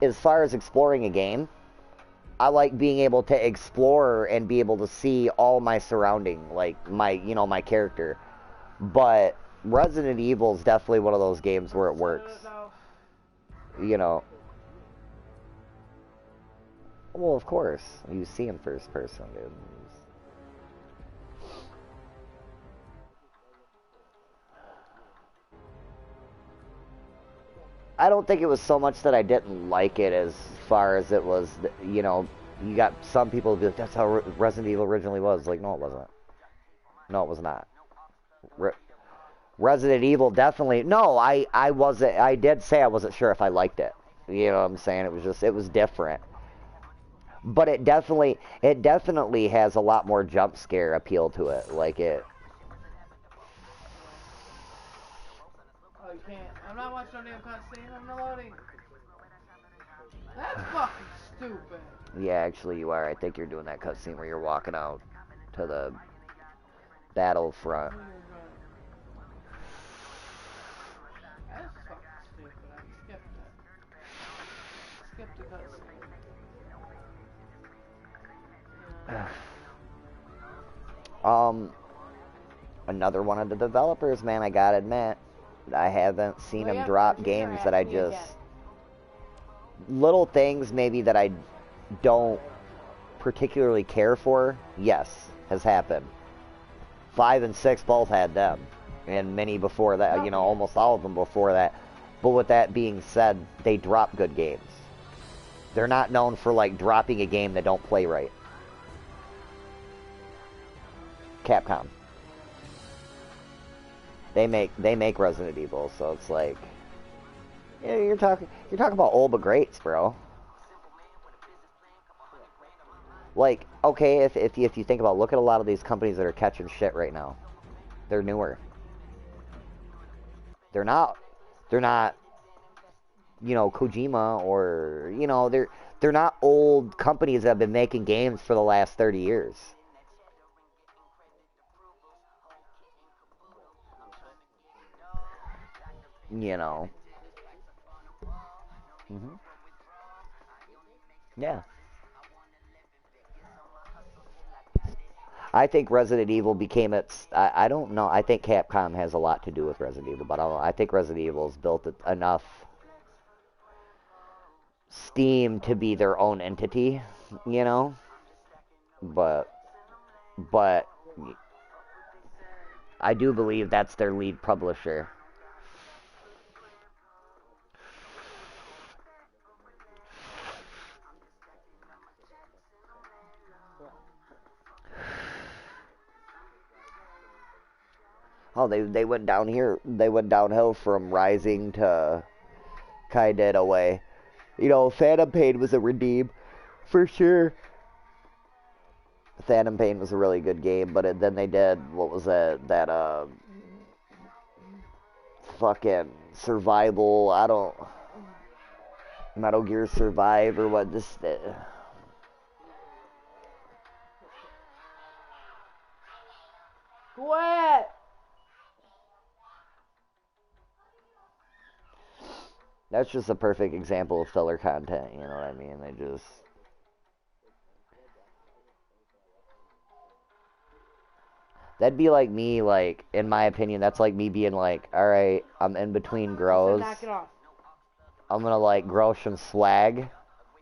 as far as exploring a game, I like being able to explore and be able to see all my surrounding, like my character. But Resident Evil is definitely one of those games where it works. You know. Well, of course. You see him first person, dude. I don't think it was so much that I didn't like it as far as it was, you got some people who be like, that's how Resident Evil originally was. Like, no, it wasn't. No, it was not. Resident Evil definitely, no, I wasn't, I did say I wasn't sure if I liked it. You know what I'm saying? It was different. But it definitely has a lot more jump scare appeal to it. Like it. Oh, you can't. I'm not watching no damn cutscene. I'm not loading. That's fucking stupid. Yeah, actually you are. I think you're doing that cutscene where you're walking out to the battlefront. That's fucking stupid. I skipped it. Skip the cutscene. Another one of the developers, man, I gotta admit, I haven't seen him drop games that I just... Little things maybe that I don't particularly care for, yes, has happened. 5 and 6 both had them, and many before that, almost all of them before that. But with that being said, they drop good games. They're not known for, like, dropping a game that don't play right. Capcom. They make Resident Evil, so it's like, yeah, you're talking about old but greats, bro. Like, okay, if you think about, look at a lot of these companies that are catching shit right now. They're newer. They're not, Kojima or, they're not old companies that have been making games for the last 30 years. Yeah. I think Resident Evil became its... I don't know. I think Capcom has a lot to do with Resident Evil, but I don't know. I think Resident Evil's built enough steam to be their own entity, But I do believe that's their lead publisher. Oh, they went down here. They went downhill from Rising to Kaiden away. Phantom Pain was a redeem for sure. Phantom Pain was a really good game, but then they did, what was that fucking survival, Metal Gear Survive or what this... What? That's just a perfect example of filler content, you know what I mean? They just... That'd be like me, like, in my opinion, that's like me being like, alright, I'm in between grows. Knock it off. I'm gonna, like, grow some swag,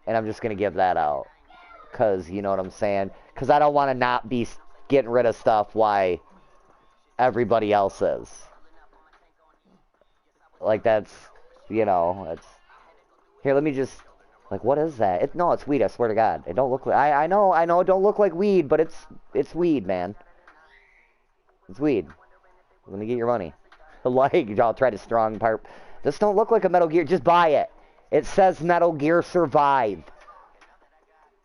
and I'm just gonna give that out. Because, you know what I'm saying? Because I don't want to not be getting rid of stuff while everybody else is. Like, that's, it's... Here, let me just... Like, what is that? No, it's weed, I swear to God. It don't look like... I know it don't look like weed, but it's weed, man. It's weed. Let me get your money. Like, y'all try to strong part. This don't look like a Metal Gear. Just buy it. It says Metal Gear Survive.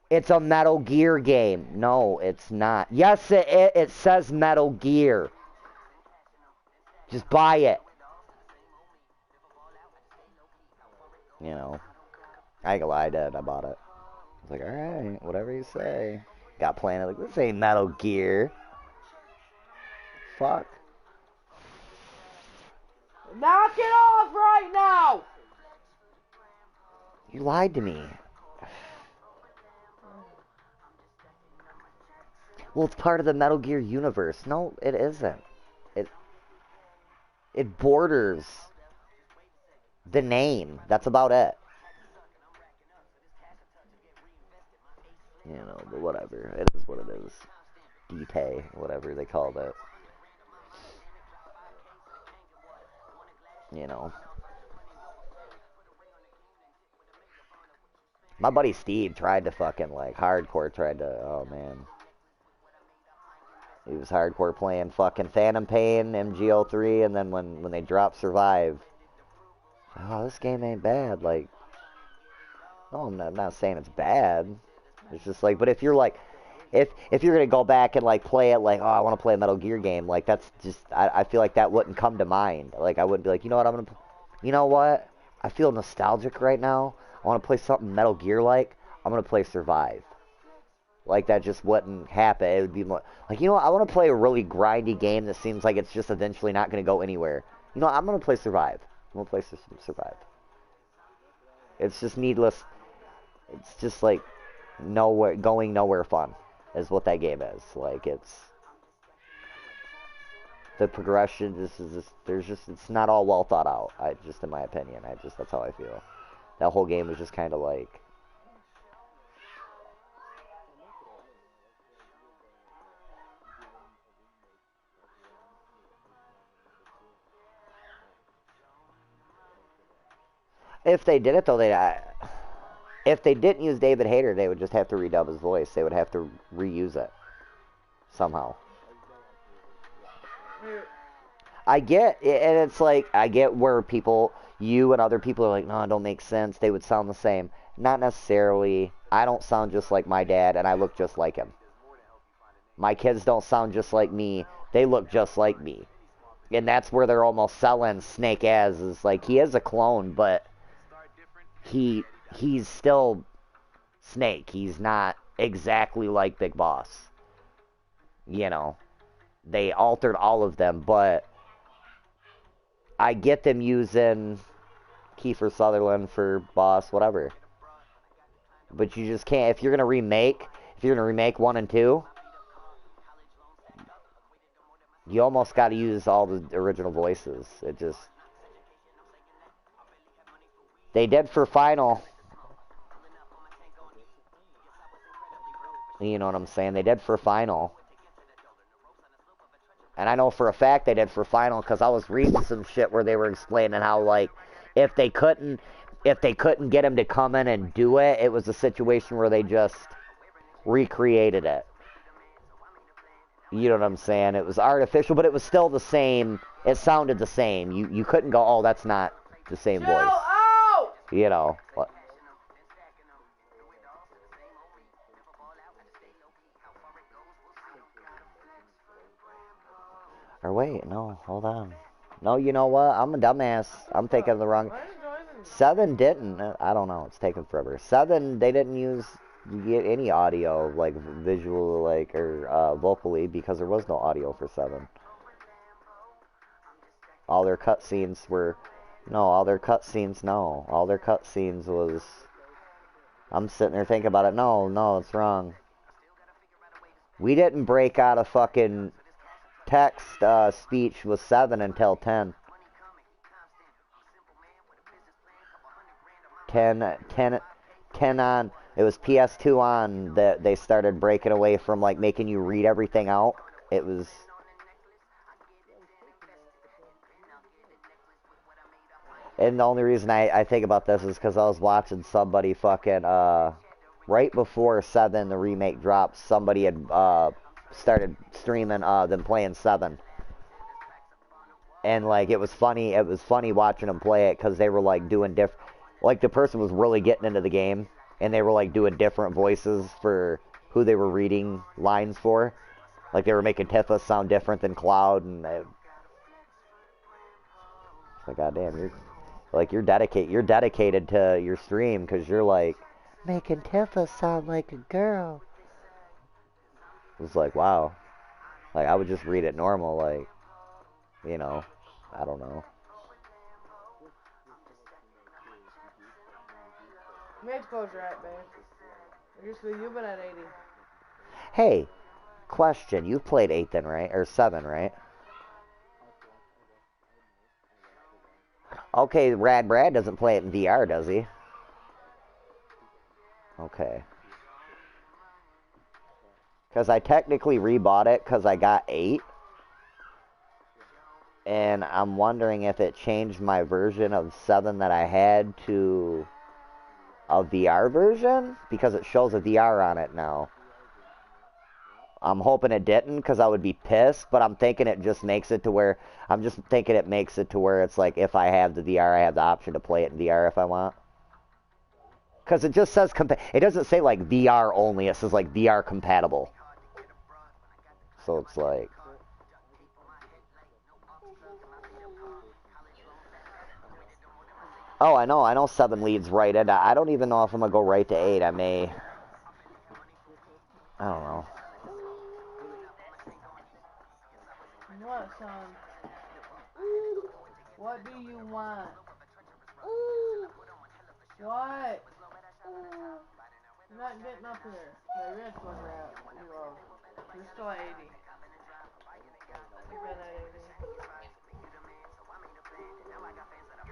It's a Metal Gear game. No, it's not. Yes, it says Metal Gear. Just buy it. I ain't gonna lie, I did. I bought it. I was like, alright, whatever you say. Got planted, like, this ain't Metal Gear. Fuck. Knock it off right now! You lied to me. Well, it's part of the Metal Gear universe. No, it isn't. It borders the name. That's about it. You know, but whatever. It is what it is. Detail, whatever they called it. You know. My buddy Steve tried to fucking, like, hardcore tried to, oh man. He was hardcore playing fucking Phantom Pain, MGO3, and then when they dropped Survive, oh, this game ain't bad. Like, no, I'm not saying it's bad. It's just like, but if you're like, if you're gonna go back and like play it, like, oh, I want to play a Metal Gear game, like that's just, I feel like that wouldn't come to mind. Like, I wouldn't be like, you know what, you know what? I feel nostalgic right now. I want to play something Metal Gear like. I'm gonna play Survive. Like, that just wouldn't happen. It would be more like, you know what? I want to play a really grindy game that seems like it's just eventually not going to go anywhere. You know what? I'm going to play Survive. I'm going to play Survive. It's just needless. It's just like going nowhere fun is what that game is. Like, it's the progression. It's not all well thought out. In my opinion, that's how I feel. That whole game was just kind of like. If they did it, though, if they didn't use David Hayter, they would just have to redub his voice. They would have to reuse it somehow. I get, and it's like, I get where you and other people are like, no, it don't make sense. They would sound the same. Not necessarily. I don't sound just like my dad, and I look just like him. My kids don't sound just like me. They look just like me. And that's where they're almost selling Snake as, is like, he is a clone, but he's still Snake. He's not exactly like Big Boss. You know, they altered all of them, but I get them using Kiefer Sutherland for Boss, whatever. But you just can't, if you're gonna remake 1 and 2, you almost got to use all the original voices. It just, they did for Final. You know what I'm saying? They did for Final. And I know for a fact they did for Final because I was reading some shit where they were explaining how, like, if they couldn't get him to come in and do it, it was a situation where they just recreated it. You know what I'm saying? It was artificial, but it was still the same. It sounded the same. You couldn't go, oh, that's not the same voice. Out! You know. Or wait, no, hold on. No, you know what? I'm a dumbass. I'm thinking of the wrong. 7 didn't. I don't know. It's taking forever. 7, they didn't use any audio, like visual, like, or vocally, because there was no audio for 7. All their cutscenes were, all their cutscenes was. I'm sitting there thinking about it. No, it's wrong. We didn't break out of fucking text speech with 7 until 10. 10 on, it was PS2 on that they started breaking away from like making you read everything out. It was, and the only reason I think about this is because I was watching somebody fucking right before 7 the remake dropped, somebody had started streaming them playing 7. And like it was funny watching them play it because they were like doing like the person was really getting into the game and they were like doing different voices for who they were reading lines for. Like they were making Tifa sound different than Cloud, and it's like, goddamn, you're dedicated to your stream because you're like making Tifa sound like a girl. It was like, wow. Like I would just read it normal, like, you know, I don't know. Mexico's right, babe. You've been at 80. Hey, question. You've played 8 then, right? Or 7, right? Okay, Rad Brad doesn't play it in VR, does he? Okay. Because I technically rebought it because I got 8. And I'm wondering if it changed my version of 7 that I had to a VR version? Because it shows a VR on it now. I'm hoping it didn't because I would be pissed, but I'm thinking it just makes it to where... I'm just thinking it makes it to where it's like if I have the VR, I have the option to play it in VR if I want. Because it just says... It doesn't say like VR only, it says like VR compatible. So it's like... Oh, I know 7 leads right in. I don't even know if I'm going to go right to 8. I may... I don't know. What, son? What do you want? What? You're not getting up here. Yeah, you're at 20 out. You're low. You're still at 80.